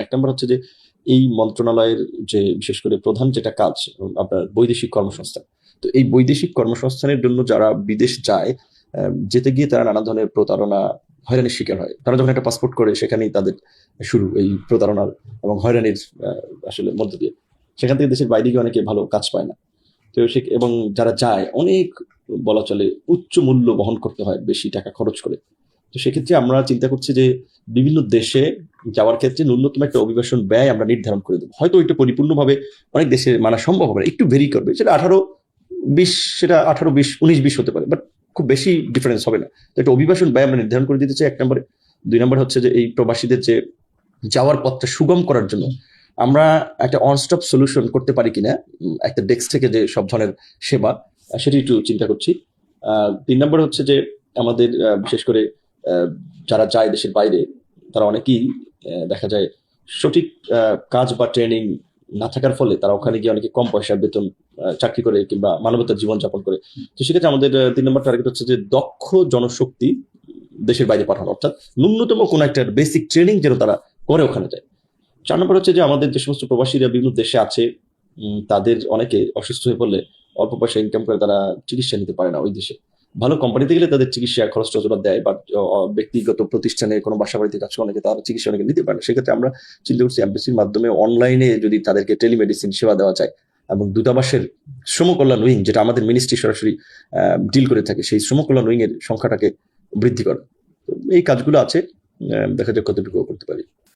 এক নম্বর হচ্ছে যে এই মন্ত্রণালয়ের যে বিশেষ করে প্রধান যেটা কাজ আপনার বৈদেশিক কর্মসংস্থান। তো এই বৈদেশিক কর্মসংস্থানের জন্য যারা বিদেশ যায়, যেতে গিয়ে তারা নানা ধরনের প্রতারণা, হয়রানির শিকার হয়। তারা যখন একটা পাসপোর্ট করে সেখানেই তাদের শুরু এই প্রতারণার এবং হয়রানির আসলে মধ্য দিয়ে। সেখান থেকে দেশের বাইরে গিয়ে অনেকে ভালো কাজ পায় না। তো এবং যারা যায় অনেক বলা চলে উচ্চ মূল্য বহন করতে হয়, বেশি টাকা খরচ করে। তো সেক্ষেত্রে আমরা চিন্তা করছি যে বিভিন্ন দেশে যাওয়ার ক্ষেত্রে ন্যূনতম একটা অভিবাসন ব্যয় আমরা নির্ধারণ করে দেবো। হয়তো ওইটা পরিপূর্ণভাবে অনেক দেশে মানা সম্ভব হবে না, একটু ভেরি করবে, সেটা 18-20, সেটা 18-20, 19-20 হতে পারে, বাট খুব বেশি ডিফারেন্স হবে না। তো একটা অভিবাসন ব্যয় আমরা নির্ধারণ করে দিতে চাই, এক নম্বরে। 2 নম্বর হচ্ছে যে এই প্রবাসীদের যে যাওয়ার পথটা সুগম করার জন্য আমরা একটা অনস্টপ সলিউশন করতে পারি কিনা, একটা ডেস্ক থেকে যে সব ধরনের সেবা, সেটি একটু চিন্তা করছি। 3 নম্বর হচ্ছে যে আমাদের বিশেষ করে যারা যায় দেশের বাইরে, তারা অনেকেই দেখা যায় সঠিক কাজ বা ট্রেনিং না থাকার ফলে তারা ওখানে গিয়ে অনেকে কম পয়সার বেতন চাকরি করে কিংবা মানবতার জীবনযাপন করে। তো সেক্ষেত্রে আমাদের 3 নম্বর টার্গেট হচ্ছে যে দক্ষ জনশক্তি দেশের বাইরে পাঠানো, অর্থাৎ ন্যূনতম কোনো একটা বেসিক ট্রেনিং যেন তারা করে ওখানে যায়। 4 নম্বর হচ্ছে যে আমাদের যে সমস্ত প্রবাসীরা বিভিন্ন দেশে আছে, তাদের অনেকে অসুস্থ হয়ে পড়লে অল্প পয়সা ইনকাম করে তারা চিকিৎসা নিতে পারে না ওই দেশে। ভালো কোম্পানিতে গেলে তাদের চিকিৎসা খরচটা যতটা দেয়, বা ব্যক্তিগত প্রতিষ্ঠানে কোনো বাসা বাড়িতে কাজ করে অনেকে তারা চিকিৎসা অনেকে নিতে পারে না। সেক্ষেত্রে আমরা চিন্তা করছি এমবিসির মাধ্যমে অনলাইনে যদি তাদেরকে টেলিমেডিসিন সেবা দেওয়া যায়, এবং দূতাবাসের শ্রম কল্যাণ উইং, যেটা আমাদের মিনিস্ট্রি সরাসরি ডিল করে থাকে, সেই শ্রম কল্যাণ উইং এর সংখ্যাটাকে বৃদ্ধি করা। তো এই কাজগুলো আছে, দেখা যাক কতটুকু করতে পারি।